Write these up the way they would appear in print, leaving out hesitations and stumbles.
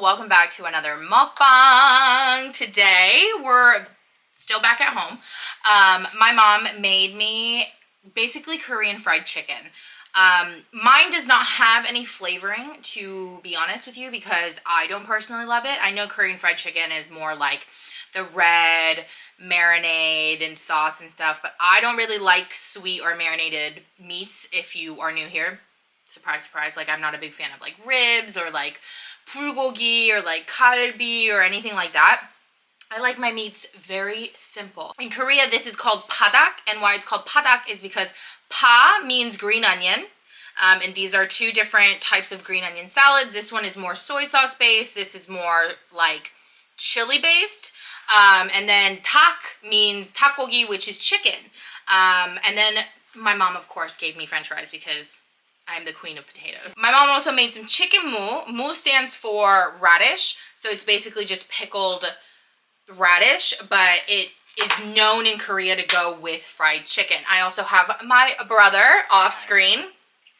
welcome back to another mukbang. Today we're still back at home. My mom made me basically Korean fried chicken. Mine does not have any flavoring, to be honest with you, because I don't personally love it. I know Korean fried chicken is more like the red marinade and sauce and stuff, but I don't really like sweet or marinated meats. If you are new here, surprise, surprise, like I'm not a big fan of like ribs or like bulgogi or like kalbi or anything like that. I like my meats very simple. In Korea, this is called padak, and why it's called padak is because pa means green onion, and these are two different types of green onion salads. This one is more soy sauce based, this is more like chili based, and then tak means takogi, which is chicken, and then my mom, of course, gave me french fries because I'm the queen of potatoes. My mom also made some chicken mu. Mu stands for radish, so it's basically just pickled radish, but it is known in Korea to go with fried chicken. I also have my brother off screen,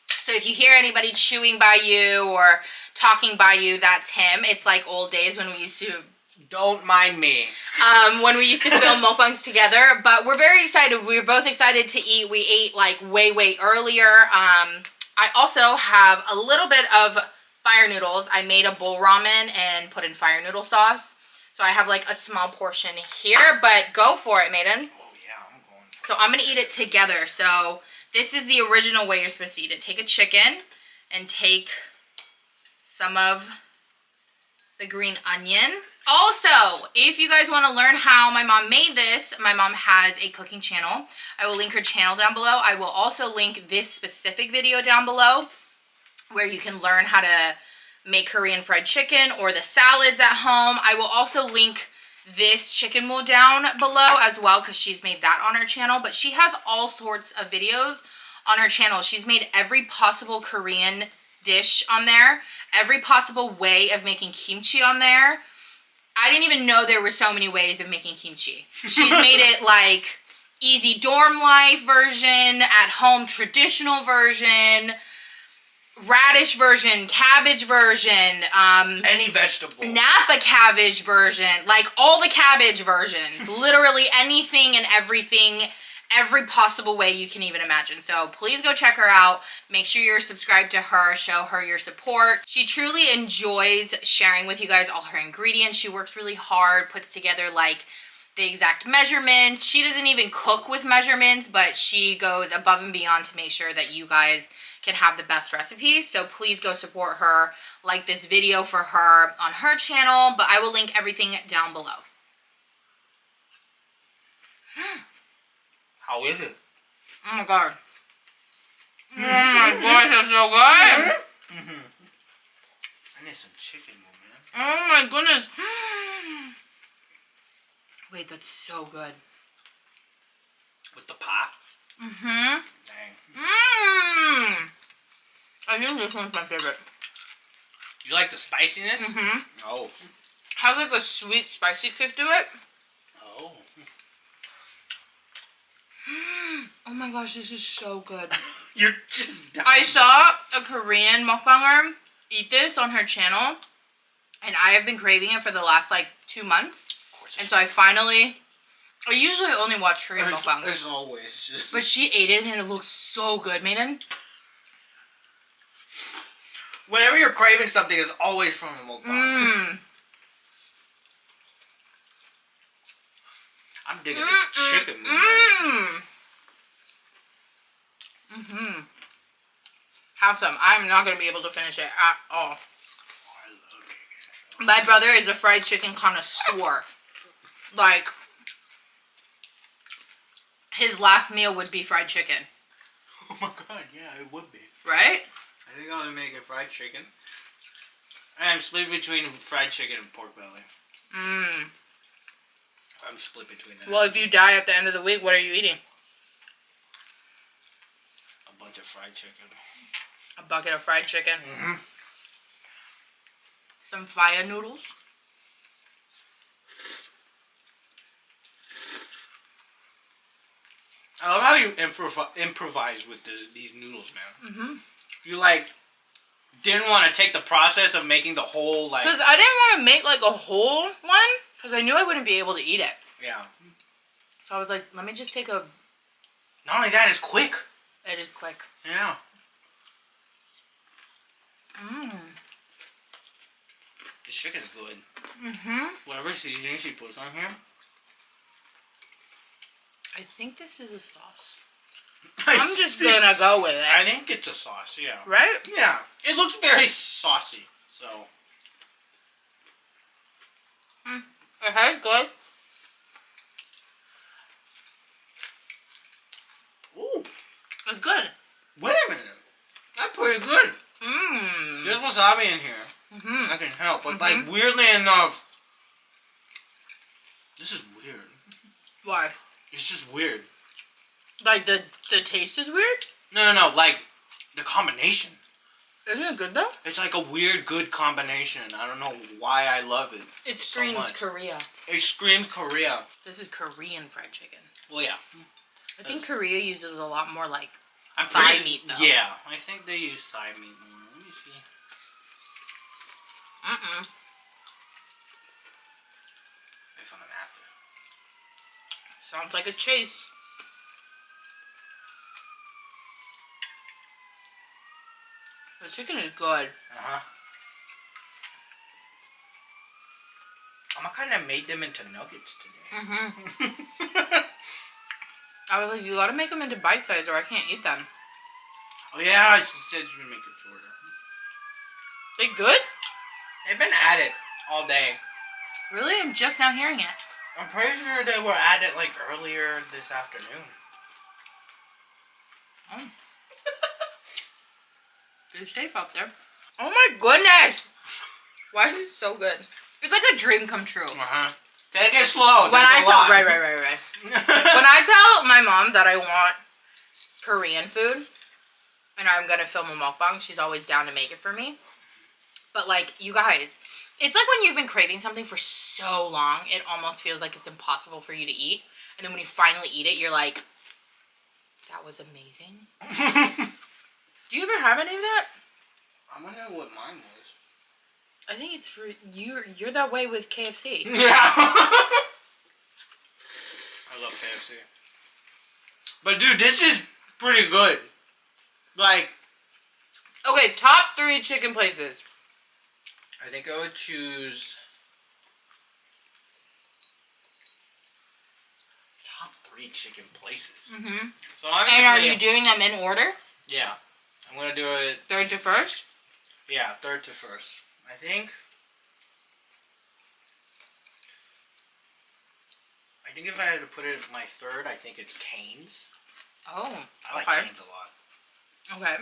so if you hear anybody chewing by you or talking by you, that's him. It's like old days when we used to... Don't mind me. When we used to film mukbangs together, but we're very excited. We're both excited to eat. We ate like way earlier. I also have a little bit of fire noodles. I made a bowl ramen and put in fire noodle sauce. So I have like a small portion here, but go for it, Maiden. Oh yeah, I'm going for it. So I'm going to eat it together. So this is the original way you're supposed to eat it. Take a chicken and take some of the green onion. Also, if you guys want to learn how my mom made this, my mom has a cooking channel. I will link her channel down below. I will also link this specific video down below where you can learn how to make Korean fried chicken or the salads at home. I will also link this chicken mu down below as well because she's made that on her channel. But she has all sorts of videos on her channel. She's made every possible Korean dish on there, every possible way of making kimchi on there. I didn't even know there were so many ways of making kimchi. She's made it like easy dorm life version, at home traditional version, radish version, cabbage version, any vegetable, Napa cabbage version, like all the cabbage versions, literally anything and everything, every possible way you can even imagine. So please go check her out. Make sure you're subscribed to her. Show her your support. She truly enjoys sharing with you guys all her ingredients. She works really hard, puts together like the exact measurements. She doesn't even cook with measurements, but she goes above and beyond to make sure that you guys can have the best recipes. So please go support her. Like this video for her on her channel, but I will link everything down below. How is it? Oh my god. Oh my gosh, it's so good. I need some chicken, man. Oh my goodness. Wait, that's so good. With the pot? Mm-hmm. Dang. I think this one's my favorite. You like the spiciness? Mm-hmm. Oh. Has like a sweet, spicy kick to it. Oh. Oh my gosh, this is so good. You're just dying. I saw a Korean mukbanger eat this on her channel, and I have been craving it for the last like 2 months. Of course. And so I usually only watch Korean mukbangs. There's always just... But she ate it and it looks so good, Maiden. Whenever you're craving something, it's always from a mukbang. I'm digging this chicken, man. Have some. I'm not going to be able to finish it at all. I love chicken. My brother is a fried chicken connoisseur. Like, his last meal would be fried chicken. Oh my god, yeah, it would be. Right? I think I'm gonna make it fried chicken. And I'm split between fried chicken and pork belly. I'm split between that. Well, if you die at the end of the week, what are you eating? A bunch of fried chicken. A bucket of fried chicken. Some fire noodles. I love how you improvise with these noodles, man. You like didn't want to take the process of making the whole, like... Because I didn't want to make, like, a whole one. Because I knew I wouldn't be able to eat it. Yeah. So I was like, let me just take a... Not only that, it's quick. It is quick. Yeah. Mmm. The chicken's good. Mm-hmm. Whatever seasoning she puts on here. I think this is a sauce. I'm just gonna go with it. I think it's a sauce, yeah. Right? Yeah. It looks very saucy, so... It tastes good. Ooh. It's good. Wait a minute. That's pretty good. Mmm. There's wasabi in here. Mm-hmm. That can help. But, like, weirdly enough... This is weird. Why? It's just weird. Like, the taste is weird? No. Like, the combination. Isn't it good, though? It's like a weird, good combination. I don't know why I love it. It so screams much. Korea. It screams Korea. This is Korean fried chicken. Well, yeah. I think Korea uses a lot more, like, I'm thigh meat, though. Yeah, I think they use thigh meat more. Let me see. Mm-mm. If I'm an after. Sounds like a chase. The chicken is good. Uh-huh. I kind of made them into nuggets today. Mm-hmm. I was like, you gotta make them into bite size or I can't eat them. Oh yeah, she said you would make it shorter. They good? They've been at it all day. Really? I'm just now hearing it. I'm pretty sure they were at it like earlier this afternoon. Oh. Good safe out there. Oh my goodness! Why is it so good? It's like a dream come true. Uh-huh. Take it slow. When I tell right. When I tell my mom that I want Korean food and I'm gonna film a mukbang, she's always down to make it for me. But like, you guys, it's like when you've been craving something for so long, it almost feels like it's impossible for you to eat. And then when you finally eat it, you're like, that was amazing. Do you ever have any of that? I wonder what mine was. I think it's for you. You're that way with KFC. Yeah. I love KFC. But dude, this is pretty good. Like, okay, top 3 chicken places. I think I would choose top 3 chicken places. Mm-hmm. So And are you doing them in order? Yeah. I'm gonna do it. 3rd to 1st? Yeah, 3rd to 1st. I think if I had to put it at my 3rd, I think it's Cane's. Oh, I like okay. Cane's a lot. Okay.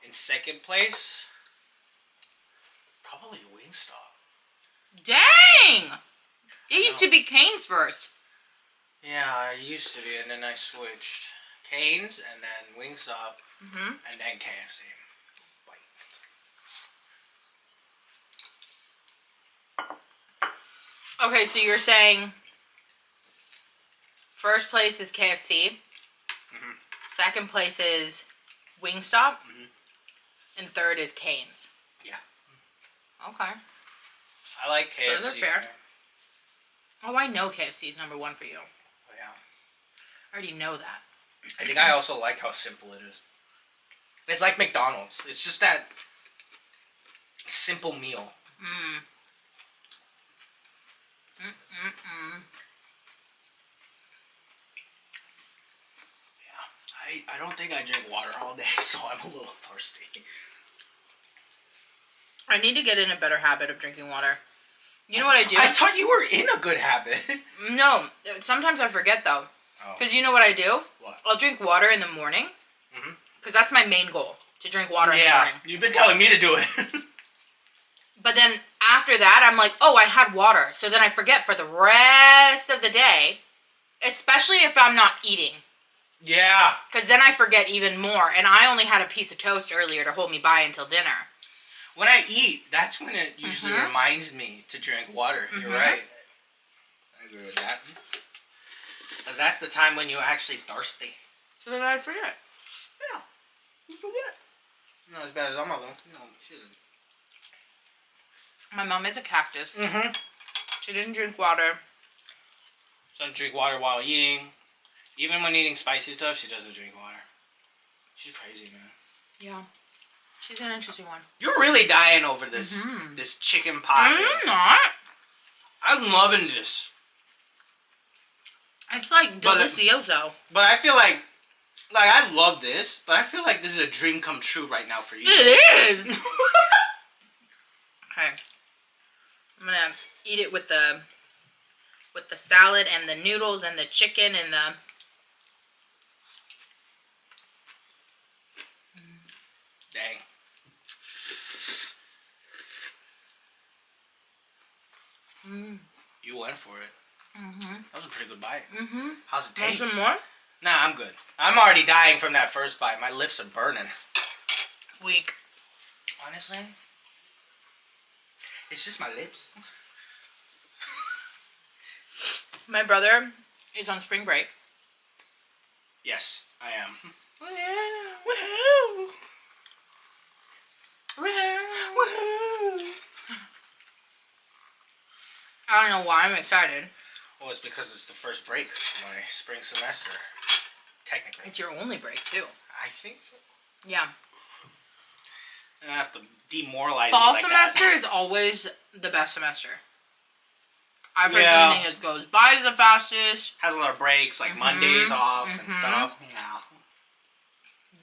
In 2nd place, probably Wingstop. Dang! It used to be Cane's first. Yeah, I used to be, and then I switched. Cane's, and then Wingstop, and then KFC. Okay, so you're saying 1st place is KFC, 2nd place is Wingstop, and 3rd is Cane's. Yeah. Okay. I like KFC. Those are fair. Oh, I know KFC is number 1 for you. Oh, yeah. I already know that. I think I also like how simple it is. It's like McDonald's. It's just that simple meal. Yeah. I don't think I drink water all day, so I'm a little thirsty. I need to get in a better habit of drinking water. You know what I do? I thought you were in a good habit. No. Sometimes I forget, though. Because you know what I do? What? I'll drink water in the morning. Because that's my main goal. To drink water in the morning. Yeah, you've been telling me to do it. But then after that, I'm like, oh, I had water. So then I forget for the rest of the day. Especially if I'm not eating. Yeah. Because then I forget even more. And I only had a piece of toast earlier to hold me by until dinner. When I eat, that's when it usually reminds me to drink water. You're right. I agree with that. But that's the time when you're actually thirsty. So then I'd forget. Yeah. You forget. Not as bad as I'm though. You know, shit. My mom is a cactus. Mm-hmm. She didn't drink water. She doesn't drink water while eating. Even when eating spicy stuff, she doesn't drink water. She's crazy, man. Yeah. She's an interesting one. You're really dying over this this chicken pocket. I'm not. I'm loving this. It's like delicioso. But I feel like I love this, but I feel like this is a dream come true right now for you. It is. Okay. I'm gonna eat it with the salad and the noodles and the chicken and the. Dang. You went for it. That was a pretty good bite. How's it taste? Want some more? Nah, I'm good. I'm already dying from that first bite. My lips are burning. Weak. Honestly, it's just my lips. My brother is on spring break. Yes, I am. Woohoo! Woohoo! Woohoo! I don't know why I'm excited. Well, it's because it's the first break of my spring semester. Technically. It's your only break, too. I think so. Yeah. I have to demoralize Fall like semester that. is always the best semester. I personally think it goes by the fastest. Has a lot of breaks, like Mondays off and stuff. Yeah.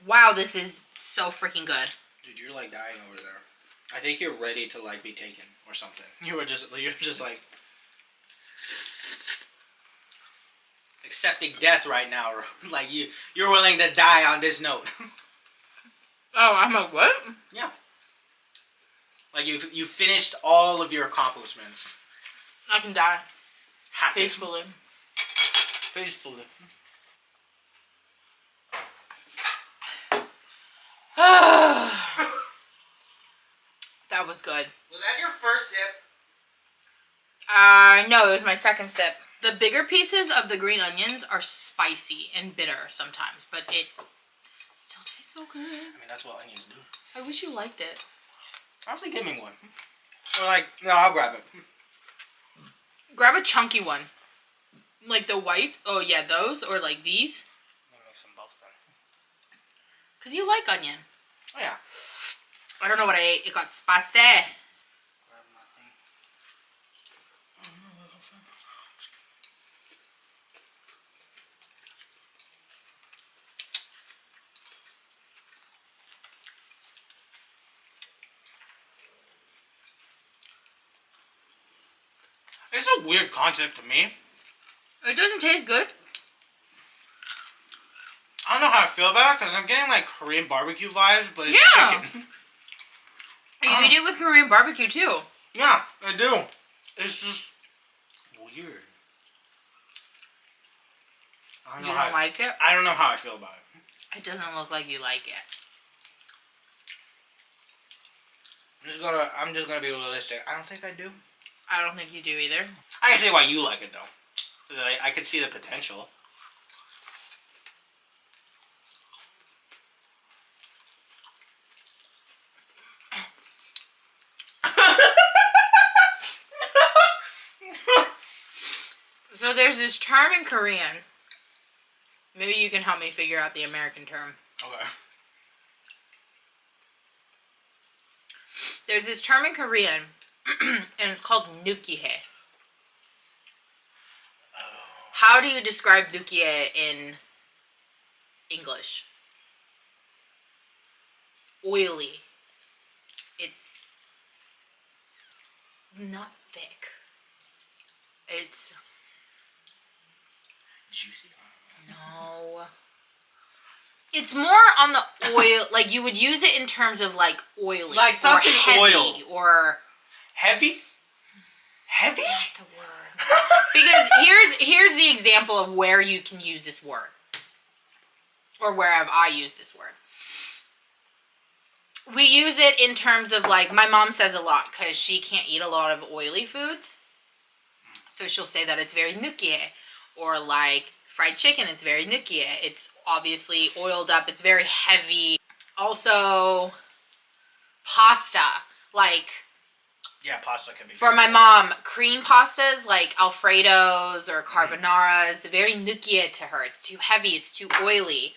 Wow, this is so freaking good. Dude, you're like dying over there. I think you're ready to like be taken or something. You're just like accepting death right now. Like you're willing to die on this note. Oh, I'm like, what? Yeah. Like you finished all of your accomplishments. I can die. Happy. Peacefully. Peacefully. That was good. Was that your first sip? No, it was my second sip. The bigger pieces of the green onions are spicy and bitter sometimes, but it still tastes so good. I mean, that's what onions do. I wish you liked it. Honestly, give me one. Or like, no, I'll grab it. Grab a chunky one. Like the white. Oh, yeah, those. Or like these. Let me make some both then. Because you like onion. Oh, yeah. I don't know what I ate. It got spicy. Grab my thing. It's a weird concept to me. It doesn't taste good. I don't know how I feel about it because I'm getting like Korean barbecue vibes, but it's chicken. You eat it with Korean barbecue too. Yeah, I do. It's just weird. You don't like it? I don't know how I feel about it. It doesn't look like you like it. I'm just gonna be realistic. I don't think I do. I don't think you do either. I can see why you like it though. I could see the potential. So there's this term in Korean. Maybe you can help me figure out the American term. Okay. There's this term in Korean, and it's called nukihae. How do you describe nukihae in English? It's oily. It's not thick. It's juicy. no. It's more on the oil. Like you would use it in terms of like oily, like something or heavy, oil, or heavy. Heavy. That's not the word. Because here's the example of where you can use this word, or where have I used this word. We use it in terms of like my mom says a lot because she can't eat a lot of oily foods, so she'll say that it's very nukie, or like fried chicken, it's very nukie. It's obviously oiled up. It's very heavy. Also, pasta, like Yeah, pasta can be for good. my mom, cream pastas like Alfredos or carbonaras, very nukia to her. It's too heavy. It's too oily.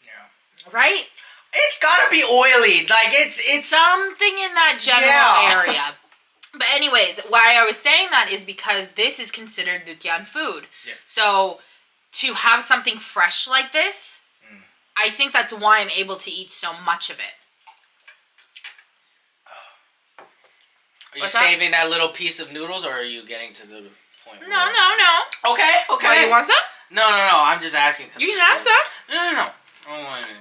Yeah. Right? It's gotta be oily. Like it's something in that general area. But anyways, why I was saying that is because this is considered Lukyan food. Yeah. So to have something fresh like this, I think that's why I'm able to eat so much of it. Are you saving that little piece of noodles, or are you getting to the point? No. Okay. Well, you want some? No. I'm just asking. You can have some. No. I don't want any.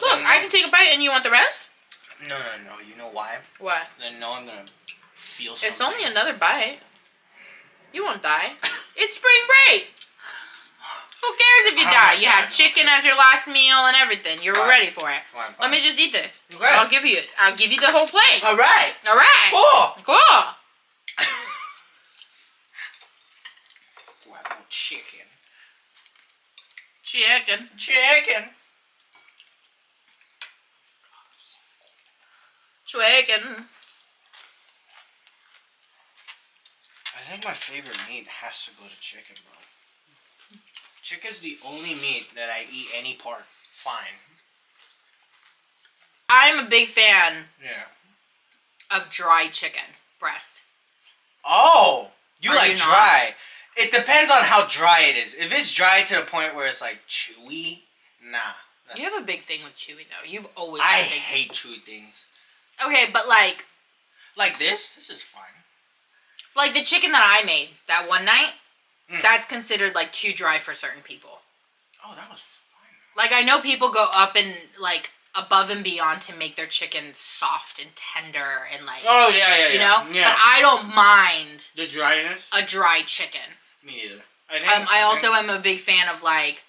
Look, I can take a bite, and you want the rest? No. You know why? What? I know I'm gonna feel something. It's only another bite. You won't die. It's spring break. Who cares if you die? You had chicken as your last meal and everything. You were ready for it. Fine. Let me just eat this. Okay. I'll give you the whole plate. All right. Cool. Wow, chicken. Chicken. I think my favorite meat has to go to chicken, bro. Chicken's the only meat that I eat any part fine. I'm a big fan Yeah. of dry chicken breast. Oh! You Are like you not? dry. It depends on how dry it is. If it's dry to the point where it's like chewy, nah. You have a big thing with chewy though. You've always I had a big hate chewy things. Okay, but like this is fine. Like the chicken that I made that one night, that's considered like too dry for certain people. Oh, that was fine. Like I know people go up and like above and beyond to make their chicken soft and tender and like you know? Yeah. But I don't mind The dryness? a dry chicken. Me either. I also am a big fan of like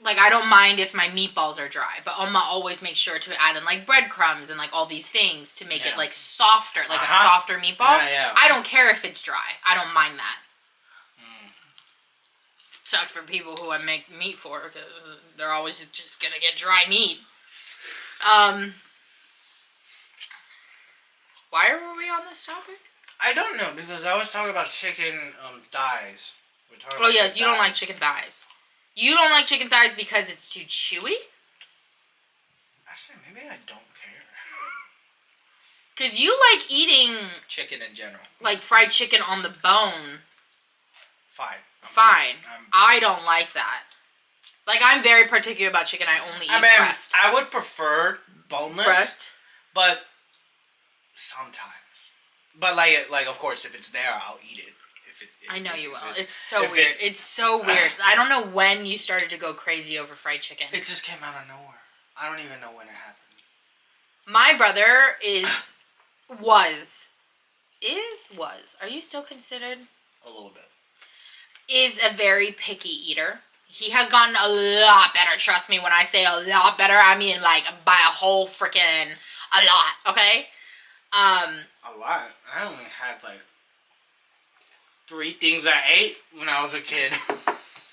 I don't mind if my meatballs are dry, but I'ma always make sure to add in like breadcrumbs and like all these things to make it like softer, like a softer meatball. Yeah. I don't care if it's dry. I don't mind that. Sucks for people who I make meat for because they're always just gonna get dry meat. Why were we on this topic? I don't know, because I was talking about chicken thighs. Oh yes, you don't like chicken thighs. You don't like chicken thighs because it's too chewy? Actually, maybe I don't care. Because you like eating Chicken in general. like fried chicken on the bone. Fine. I don't like that. Like, I'm very particular about chicken. I only eat breast. I would prefer boneless. Breast? But sometimes. But like of course, if it's there, I'll eat it. I know you will. It's so weird. It's so weird. I don't know when you started to go crazy over fried chicken. It just came out of nowhere. I don't even know when it happened. My brother was. Are you still considered? A little bit. Is a very picky eater. He has gotten a lot better. Trust me when I say a lot better. I mean like by a whole freaking a lot. Okay. A lot. I only had like 3 things I ate when I was a kid.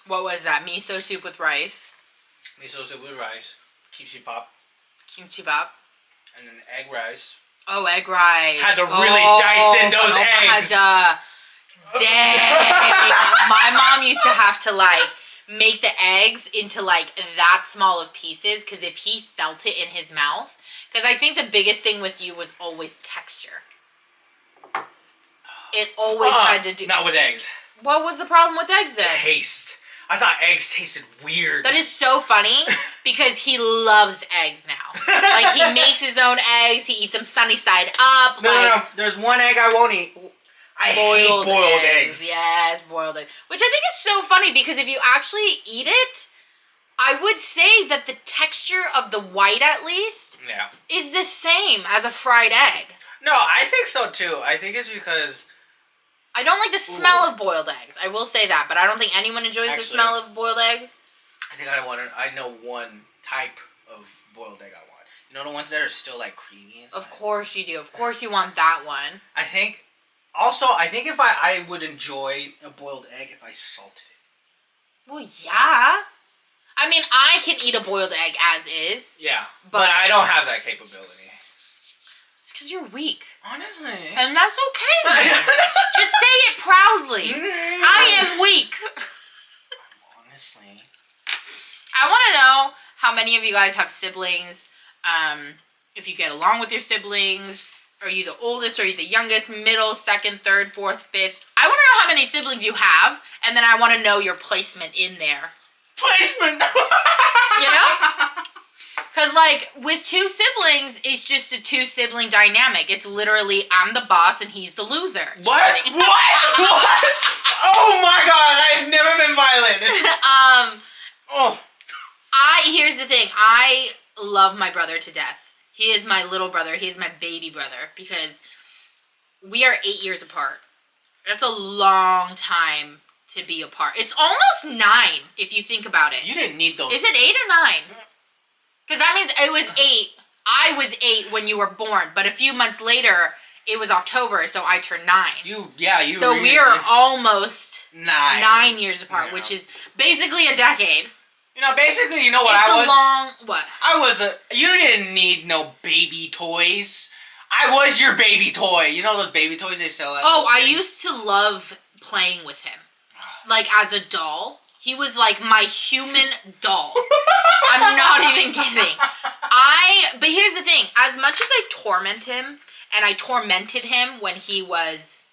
What was that? Miso soup with rice. Miso soup with rice. Kimchi pop. Kimchi bap. And then egg rice. Oh, egg rice. Had to really dice in those eggs. Dang. My mom used to have to like make the eggs into like that small of pieces because if he felt it in his mouth. Because I think the biggest thing with you was always texture. It always had to do... Not with eggs. What was the problem with eggs then? Taste. I thought eggs tasted weird. That is so funny because he loves eggs now. Like he makes his own eggs. He eats them sunny side up. No. There's one egg I won't eat. I hate boiled eggs. Yes, boiled eggs. Which I think is so funny because if you actually eat it, I would say that the texture of the white at least is the same as a fried egg. No, I think so too. I think it's because... I don't like the smell of boiled eggs. I will say that, but I don't think anyone enjoys the smell of boiled eggs. I think I know one type of boiled egg I want. You know the ones that are still like creamy inside? Of course you do. Of course you want that one. I think if I would enjoy a boiled egg if I salted it. Well, yeah. I mean, I can eat a boiled egg as is. Yeah, but I don't have that capability. It's because you're weak. Honestly. And that's okay, man. Just say it proudly. I am weak. Honestly. I want to know how many of you guys have siblings. If you get along with your siblings. Are you the oldest? Are you the youngest? Middle, second, third, fourth, fifth? I want to know how many siblings you have. And then I want to know your placement in there. Placement! You know? Because, like, with two siblings, it's just a two-sibling dynamic. It's literally, I'm the boss and he's the loser. Just what? kidding. What? Oh my god, I've never been violent. Here's the thing. I love my brother to death. He is my little brother. He is my baby brother. Because we are 8 years apart. That's a long time to be apart. It's almost 9, if you think about it. You didn't need those. Is it 8 or 9? Because that means it was 8. I was 8 when you were born. But a few months later, it was October, so I turned 9. So we are almost 9 years apart, which is basically a decade. Basically, you know what you didn't need no baby toys. I was your baby toy. You know those baby toys they sell at I used to love playing with him. Like, as a doll. He was like my human doll. I'm not even kidding. But here's the thing. As much as I torment him, and I tormented him when he was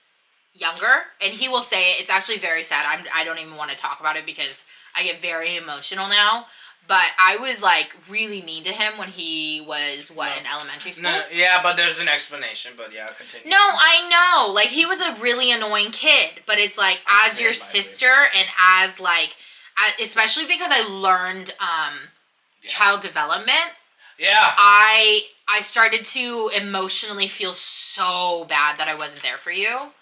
younger, and he will say it, it's actually very sad. I don't even want to talk about it because I get very emotional now. But I was, like, really mean to him when he was, in elementary school? No, yeah, but there's an explanation, but yeah, continue. No, I know. Like, he was a really annoying kid. But it's, like, as your sister and as, like, especially because I learned child development. Yeah. I started to emotionally feel so bad that I wasn't there for you.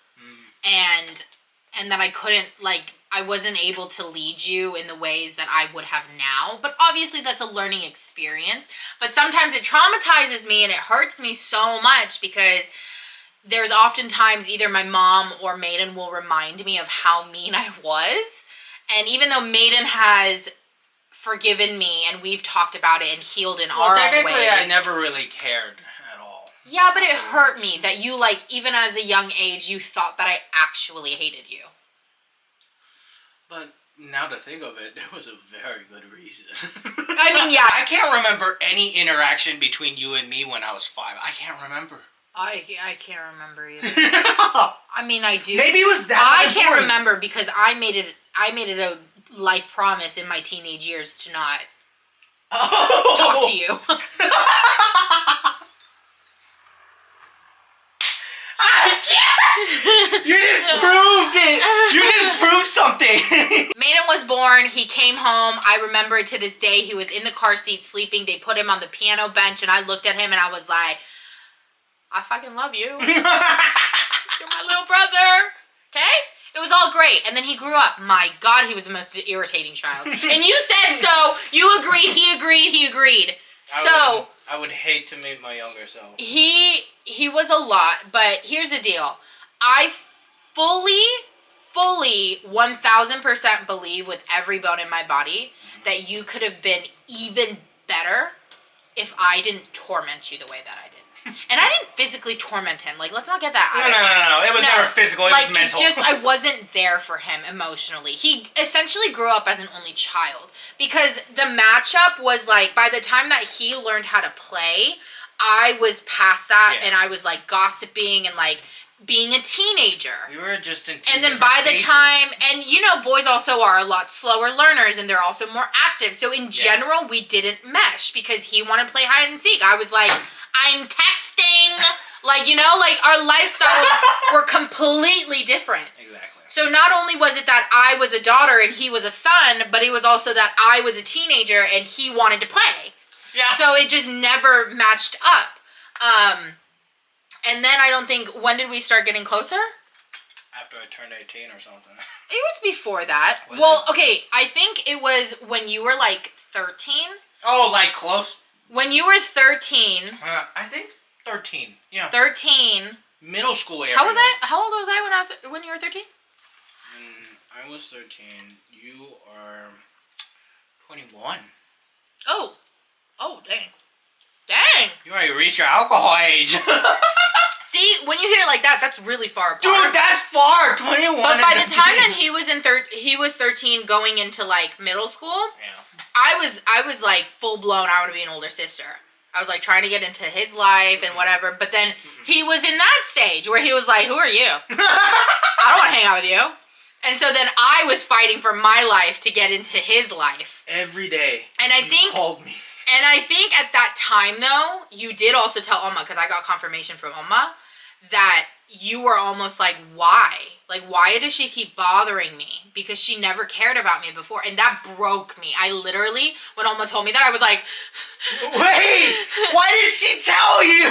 And that I couldn't, like, I wasn't able to lead you in the ways that I would have now. But obviously that's a learning experience. But sometimes it traumatizes me and it hurts me so much because there's oftentimes either my mom or Maiden will remind me of how mean I was. And even though Maiden has forgiven me and we've talked about it and healed in our own ways. Technically, I never really cared at all. Yeah, but it hurt me that you, like, even as a young age, you thought that I actually hated you. But now to think of it, there was a very good reason. I mean, yeah. I can't remember any interaction between you and me when I was 5. I can't remember. I can't remember either. I mean, I do. Maybe it was that. I can't remember because I made it a life promise in my teenage years to not talk to you. You just proved it. You just proved something. Maiden was born. He came home. I remember to this day, he was in the car seat sleeping. They put him on the piano bench, and I looked at him, and I was like, I fucking love you. You're my little brother. Okay? It was all great. And then he grew up. My God, he was the most irritating child. And you said so. You agreed. He agreed. He agreed. I would hate to meet my younger self. He was a lot, but here's the deal. I fully 1000% believe with every bone in my body that you could have been even better if I didn't torment you the way that I did. And I didn't physically torment him. Like, let's not get that out of here. No. It was never physical. It was mental. It's just I wasn't there for him emotionally. He essentially grew up as an only child. Because the matchup was, like, by the time that he learned how to play, I was past that. Yeah. And I was, like, gossiping and, like, being a teenager. We were just in And then by the time, and you know, boys also are a lot slower learners and they're also more active. So in general, we didn't mesh because he wanted to play hide and seek. I was like, I'm texting. Like, you know, like our lifestyles were completely different. Exactly. So not only was it that I was a daughter and he was a son, but it was also that I was a teenager and he wanted to play. Yeah. So it just never matched up. And then I don't think, when did we start getting closer? After I turned 18 or something. It was before that. Was it? Okay, I think it was when you were like 13. Oh, like close? When you were 13. I think 13, yeah. 13. Middle school area. How old was I when you were 13? I was 13. You are 21. Oh, dang. Dang. You already reached your alcohol age. See, when you hear it like that, that's really far apart. Dude, that's far. 21. But by the time that he was 13 going into like middle school, I was like full blown, I want to be an older sister. I was like trying to get into his life and whatever. But then he was in that stage where he was like, who are you? I don't want to hang out with you. And so then I was fighting for my life to get into his life. Every day. And I think... called me. And I think at that time, though, you did also tell Oma, because I got confirmation from Oma, that you were almost like, why? Like, why does she keep bothering me? Because she never cared about me before. And that broke me. I literally, when Oma told me that, I was like... Wait! Why did she tell you?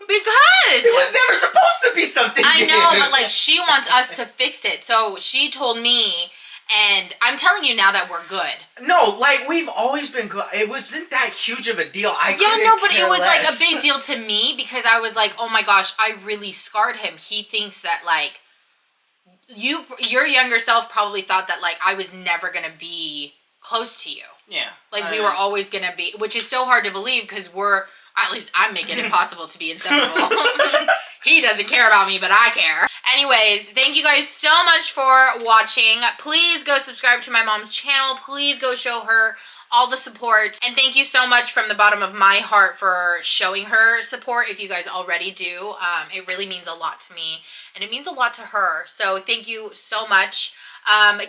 Because... It was never supposed to be something I know, but like, she wants us to fix it. So she told me... And I'm telling you now that we're good. No, like, we've always been good. It wasn't that huge of a deal. But it was like a big deal to me because I was like, oh my gosh, I really scarred him. He thinks that, like, your younger self probably thought that, like, I was never going to be close to you. Yeah. Like, we were always going to be, which is so hard to believe because at least I'm making it impossible to be inseparable. He doesn't care about me, but I care. Anyways, thank you guys so much for watching. Please go subscribe to my mom's channel. Please go show her all the support. And thank you so much from the bottom of my heart for showing her support if you guys already do. It really means a lot to me. And it means a lot to her. So thank you so much.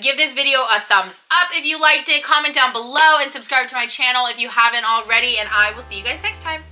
Give this video a thumbs up if you liked it. Comment down below and subscribe to my channel if you haven't already. And I will see you guys next time.